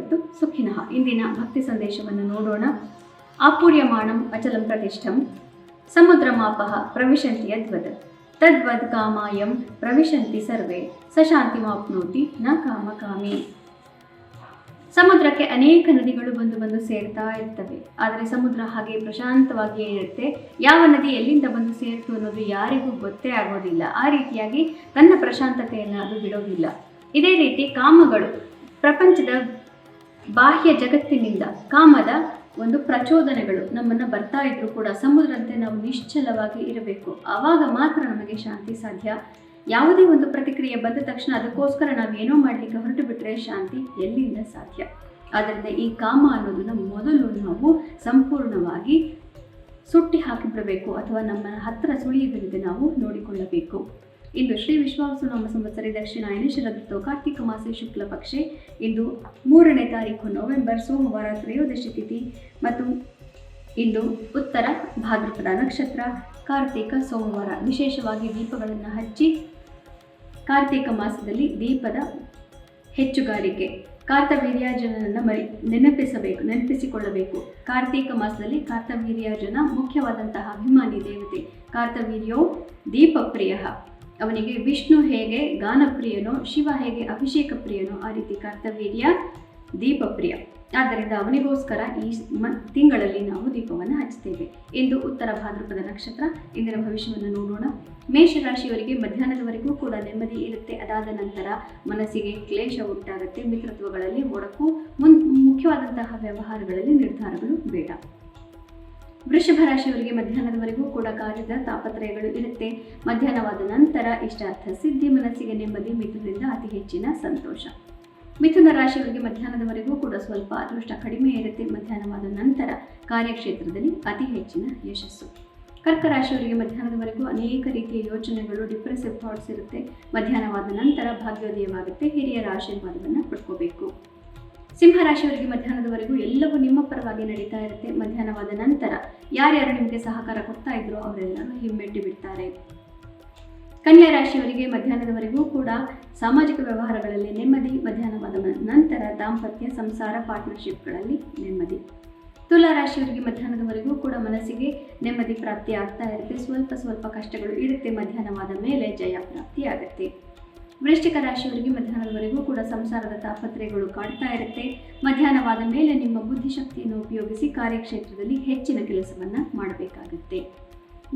ಭವಂತು ಸುಖಿನಃ. ಇಂದಿನ ಭಕ್ತಿ ಸಂದೇಶವನ್ನು ನೋಡೋಣ. ಆಪೂರ್ಯಮಾಣಂ ಅಚಲಂ ಪ್ರತಿಷ್ಠಂ ಸಮುದ್ರಮಾಪಃ ಪ್ರವಿಶಂತಿ ಯದ್ವದ್ ತದ್ವದ್ ಕಾಮಾಯಂ ಪ್ರವಿಶಂತಿ ಸರ್ವೇ ಸ ಶಾಂತಿಮಾಪ್ನೋತಿ ನ ಕಾಮಕಾಮಿ. ಸಮುದ್ರಕ್ಕೆ ಅನೇಕ ನದಿಗಳು ಬಂದು ಸೇರ್ತಾ ಇರ್ತವೆ. ಆದರೆ ಸಮುದ್ರ ಹಾಗೆ ಪ್ರಶಾಂತವಾಗಿಯೇ ಇರುತ್ತೆ. ಯಾವ ನದಿ ಎಲ್ಲಿಂದ ಬಂದು ಸೇರಿತು ಅನ್ನೋದು ಯಾರಿಗೂ ಗೊತ್ತೇ ಆಗೋದಿಲ್ಲ. ಆ ರೀತಿಯಾಗಿ ತನ್ನ ಪ್ರಶಾಂತತೆಯನ್ನು ಅದು ಬಿಡೋದಿಲ್ಲ. ಇದೇ ರೀತಿ ಕಾಮಗಳು ಪ್ರಪಂಚದ ಬಾಹ್ಯ ಜಗತ್ತಿನಿಂದ ಕಾಮದ ಒಂದು ಪ್ರಚೋದನೆಗಳು ನಮ್ಮನ್ನು ಬರ್ತಾ ಇದ್ರೂ ಕೂಡ ಸಮುದ್ರಂತೆ ನಾವು ನಿಶ್ಚಲವಾಗಿ ಇರಬೇಕು. ಆವಾಗ ಮಾತ್ರ ನಮಗೆ ಶಾಂತಿ ಸಾಧ್ಯ. ಯಾವುದೇ ಒಂದು ಪ್ರತಿಕ್ರಿಯೆ ಬಂದ ತಕ್ಷಣ ಅದಕ್ಕೋಸ್ಕರ ನಾವೇನೋ ಮಾಡಲಿಕ್ಕೆ ಹೊರಟು ಬಿಟ್ಟರೆ ಶಾಂತಿ ಎಲ್ಲಿಂದ ಸಾಧ್ಯ? ಆದ್ದರಿಂದ ಈ ಕಾಮ ಅನ್ನೋದನ್ನು ಮೊದಲು ನಾವು ಸಂಪೂರ್ಣವಾಗಿ ಸುಟ್ಟಿ ಹಾಕಿಬಿಡಬೇಕು, ಅಥವಾ ನಮ್ಮ ಹತ್ತಿರ ಸುಳಿಯದಂತೆ ನಾವು ನೋಡಿಕೊಳ್ಳಬೇಕು. ಇಂದು ಶ್ರೀ ವಿಶ್ವಾವಸು ನಾಮ ಸಂವತ್ಸರಿ ದಕ್ಷಿಣಾಯನ ಶರದೃತೋ ಕಾರ್ತಿಕ ಮಾಸೆ ಶುಕ್ಲ ಪಕ್ಷೆ. ಇಂದು 3ನೇ ತಾರೀಕು ನವೆಂಬರ್ ಸೋಮವಾರ ತ್ರಯೋದಶಿ ತಿಥಿ ಮತ್ತು ಇಂದು ಉತ್ತರ ಭಾದ್ರಪದ ನಕ್ಷತ್ರ ಕಾರ್ತಿಕ ಸೋಮವಾರ. ವಿಶೇಷವಾಗಿ ದೀಪಗಳನ್ನು ಹಚ್ಚಿ ಕಾರ್ತಿಕ ಮಾಸದಲ್ಲಿ ದೀಪದ ಹೆಚ್ಚುಗಾರಿಕೆ, ಕಾರ್ತವೀರ್ಯಾರ್ಜುನನನ್ನು ನೆನಪಿಸಿಕೊಳ್ಳಬೇಕು. ಕಾರ್ತಿಕ ಮಾಸದಲ್ಲಿ ಕಾರ್ತವೀರ್ಯಾರ್ಜುನ ಮುಖ್ಯವಾದಂತಹ ಅಭಿಮಾನಿ ದೇವತೆ. ಕಾರ್ತವೀರ್ಯೋ ದೀಪಪ್ರಿಯ. ಅವನಿಗೆ ವಿಷ್ಣು ಹೇಗೆ ಗಾನಪ್ರಿಯನೋ, ಶಿವ ಹೇಗೆ ಅಭಿಷೇಕ ಪ್ರಿಯನೋ, ಆ ರೀತಿ ಕಾರ್ತವೀರ್ಯ ದೀಪಪ್ರಿಯ. ಆದ್ದರಿಂದ ಅವನಿಗೋಸ್ಕರ ಈ ತಿಂಗಳಲ್ಲಿ ನಾವು ದೀಪವನ್ನು ಹಚ್ಚುತ್ತೇವೆ. ಇಂದು ಉತ್ತರ ಭಾದ್ರಪದ ನಕ್ಷತ್ರ. ಇಂದಿನ ಭವಿಷ್ಯವನ್ನು ನೋಡೋಣ. ಮೇಷರಾಶಿಯವರಿಗೆ ಮಧ್ಯಾಹ್ನದವರೆಗೂ ಕೂಡ ನೆಮ್ಮದಿ ಇರುತ್ತೆ. ಅದಾದ ನಂತರ ಮನಸ್ಸಿಗೆ ಕ್ಲೇಶ ಉಂಟಾಗುತ್ತೆ. ಮಿತ್ರತ್ವಗಳಲ್ಲಿ ಒಡಕು, ಮುಖ್ಯವಾದಂತಹ ವ್ಯವಹಾರಗಳಲ್ಲಿ ನಿರ್ಧಾರಗಳು ಬೇಡ. ವೃಷಭ ರಾಶಿಯವರಿಗೆ ಮಧ್ಯಾಹ್ನದವರೆಗೂ ಕೂಡ ಕಾರ್ಯದ ತಾಪತ್ರಯಗಳು ಇರುತ್ತೆ. ಮಧ್ಯಾಹ್ನವಾದ ನಂತರ ಇಷ್ಟಾರ್ಥ ಸಿದ್ಧಿ, ಮನಸ್ಸಿಗೆ ನೆಮ್ಮದಿ, ಮಿತ್ರರಿಂದ ಅತಿ ಹೆಚ್ಚಿನ ಸಂತೋಷ. ಮಿಥುನ ರಾಶಿಯವರಿಗೆ ಮಧ್ಯಾಹ್ನದವರೆಗೂ ಕೂಡ ಸ್ವಲ್ಪ ಅದೃಷ್ಟ ಕಡಿಮೆ ಇರುತ್ತೆ. ಮಧ್ಯಾಹ್ನವಾದ ನಂತರ ಕಾರ್ಯಕ್ಷೇತ್ರದಲ್ಲಿ ಅತಿ ಹೆಚ್ಚಿನ ಯಶಸ್ಸು. ಕರ್ಕ ರಾಶಿಯವರಿಗೆ ಮಧ್ಯಾಹ್ನದವರೆಗೂ ಅನೇಕ ರೀತಿಯ ಯೋಚನೆಗಳು, ಡಿಪ್ರೆಸಿವ್ ಥಾಟ್ಸ್ ಇರುತ್ತೆ. ಮಧ್ಯಾಹ್ನವಾದ ನಂತರ ಭಾಗ್ಯೋದಯವಾಗುತ್ತೆ. ಹಿರಿಯರ ಆಶೀರ್ವಾದವನ್ನು ಪಡ್ಕೋಬೇಕು. ಸಿಂಹರಾಶಿಯವರಿಗೆ ಮಧ್ಯಾಹ್ನದವರೆಗೂ ಎಲ್ಲವೂ ನಿಮ್ಮ ಪರವಾಗಿ ನಡೀತಾ ಇರುತ್ತೆ. ಮಧ್ಯಾಹ್ನವಾದ ನಂತರ ಯಾರ್ಯಾರು ನಿಮಗೆ ಸಹಕಾರ ಕೊಡ್ತಾ ಇದ್ರೋ ಅವರೆಲ್ಲರೂ ಹಿಮ್ಮೆಟ್ಟಿ ಬಿಡ್ತಾರೆ. ಕನ್ಯಾ ರಾಶಿಯವರಿಗೆ ಮಧ್ಯಾಹ್ನದವರೆಗೂ ಕೂಡ ಸಾಮಾಜಿಕ ವ್ಯವಹಾರಗಳಲ್ಲಿ ನೆಮ್ಮದಿ. ಮಧ್ಯಾಹ್ನವಾದ ನಂತರ ದಾಂಪತ್ಯ, ಸಂಸಾರ, ಪಾರ್ಟ್ನರ್ಶಿಪ್ಗಳಲ್ಲಿ ನೆಮ್ಮದಿ. ತುಲಾ ರಾಶಿಯವರಿಗೆ ಮಧ್ಯಾಹ್ನದವರೆಗೂ ಕೂಡ ಮನಸ್ಸಿಗೆ ನೆಮ್ಮದಿ ಪ್ರಾಪ್ತಿ ಆಗ್ತಾ ಇರುತ್ತೆ. ಸ್ವಲ್ಪ ಕಷ್ಟಗಳು ಇರುತ್ತೆ. ಮಧ್ಯಾಹ್ನವಾದ ಮೇಲೆ ಜಯ ಪ್ರಾಪ್ತಿ ಆಗುತ್ತೆ. ವೃಶ್ಚಿಕ ರಾಶಿಯವರಿಗೆ ಮಧ್ಯಾಹ್ನದವರೆಗೂ ಕೂಡ ಸಂಸಾರದ ತಾಪತ್ರಯಗಳು ಕಾಡ್ತಾ ಇರುತ್ತೆ. ಮಧ್ಯಾಹ್ನವಾದ ಮೇಲೆ ನಿಮ್ಮ ಬುದ್ಧಿಶಕ್ತಿಯನ್ನು ಉಪಯೋಗಿಸಿ ಕಾರ್ಯಕ್ಷೇತ್ರದಲ್ಲಿ ಹೆಚ್ಚಿನ ಕೆಲಸವನ್ನು ಮಾಡಬೇಕಾಗುತ್ತೆ.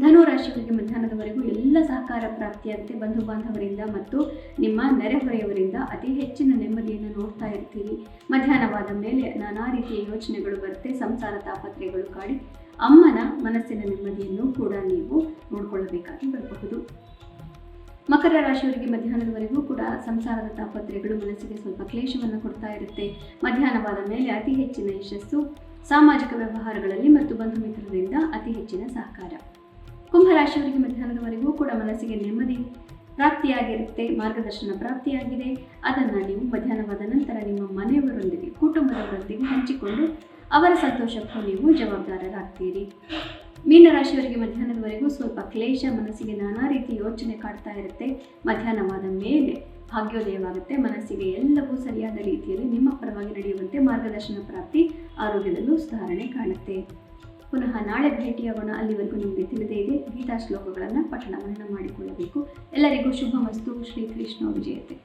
ಧನು ರಾಶಿಯವರಿಗೆ ಮಧ್ಯಾಹ್ನದವರೆಗೂ ಎಲ್ಲ ಸಹಕಾರ ಪ್ರಾಪ್ತಿಯಾಗುತ್ತೆ. ಬಂಧು ಬಾಂಧವರಿಂದ ಮತ್ತು ನಿಮ್ಮ ನೆರೆಹೊರೆಯವರಿಂದ ಅತಿ ಹೆಚ್ಚಿನ ನೆಮ್ಮದಿಯನ್ನು ನೋಡ್ತಾ ಇರ್ತೀರಿ. ಮಧ್ಯಾಹ್ನವಾದ ಮೇಲೆ ನಾನಾ ರೀತಿಯ ಯೋಚನೆಗಳು ಬರುತ್ತೆ. ಸಂಸಾರ ತಾಪತ್ರಯಗಳು ಕಾಡಿ ಅಮ್ಮನ ಮನಸ್ಸಿನ ನೆಮ್ಮದಿಯನ್ನು ಕೂಡ ನೀವು ನೋಡಿಕೊಳ್ಳಬೇಕಾಗಿ ಬರಬಹುದು. ಮಕರ ರಾಶಿಯವರಿಗೆ ಮಧ್ಯಾಹ್ನದವರೆಗೂ ಕೂಡ ಸಂಸಾರದ ತಾಪತ್ರಯಗಳು ಮನಸ್ಸಿಗೆ ಸ್ವಲ್ಪ ಕ್ಲೇಶವನ್ನು ಕೊಡ್ತಾ ಇರುತ್ತೆ. ಮಧ್ಯಾಹ್ನವಾದ ಮೇಲೆ ಅತಿ ಹೆಚ್ಚಿನ ಯಶಸ್ಸು, ಸಾಮಾಜಿಕ ವ್ಯವಹಾರಗಳಲ್ಲಿ ಮತ್ತು ಬಂಧು ಮಿತ್ರರಿಂದ ಅತಿ ಹೆಚ್ಚಿನ ಸಹಕಾರ. ಕುಂಭರಾಶಿಯವರಿಗೆ ಮಧ್ಯಾಹ್ನದವರೆಗೂ ಕೂಡ ಮನಸ್ಸಿಗೆ ನೆಮ್ಮದಿ ಪ್ರಾಪ್ತಿಯಾಗಿರುತ್ತೆ. ಮಾರ್ಗದರ್ಶನ ಪ್ರಾಪ್ತಿಯಾಗಿದೆ. ಅದನ್ನು ನೀವು ಮಧ್ಯಾಹ್ನವಾದ ನಂತರ ನಿಮ್ಮ ಮನೆಯವರೊಂದಿಗೆ, ಕುಟುಂಬದವರೊಂದಿಗೆ ಹಂಚಿಕೊಂಡು ಅವರ ಸಂತೋಷಕ್ಕೂ ನೀವು ಜವಾಬ್ದಾರರಾಗ್ತೀರಿ. ಮೀನರಾಶಿಯವರಿಗೆ ಮಧ್ಯಾಹ್ನದವರೆಗೂ ಸ್ವಲ್ಪ ಕ್ಲೇಶ, ಮನಸ್ಸಿಗೆ ನಾನಾ ರೀತಿ ಯೋಚನೆ ಕಾಡ್ತಾ ಇರುತ್ತೆ. ಮಧ್ಯಾಹ್ನವಾದ ಮೇಲೆ ಭಾಗ್ಯೋದಯವಾಗುತ್ತೆ. ಮನಸ್ಸಿಗೆ ಎಲ್ಲವೂ ಸರಿಯಾದ ರೀತಿಯಲ್ಲಿ ನಿಮ್ಮ ಪರವಾಗಿ ನಡೆಯುವಂತೆ ಮಾರ್ಗದರ್ಶನ ಪ್ರಾಪ್ತಿ, ಆರೋಗ್ಯದಲ್ಲೂ ಸುಧಾರಣೆ ಕಾಣುತ್ತೆ. ಪುನಃ ನಾಳೆ ಭೇಟಿಯಾಗೋಣ. ಅಲ್ಲಿವರೆಗೂ ನಿಮಗೆ ತಿಳಿದೇ ಇದೆ ಗೀತಾ ಶ್ಲೋಕಗಳನ್ನು ಪಠಣ ಮಾಡಿಕೊಳ್ಳಬೇಕು. ಎಲ್ಲರಿಗೂ ಶುಭಮಸ್ತು. ಶ್ರೀಕೃಷ್ಣ ವಿಜಯತೆ.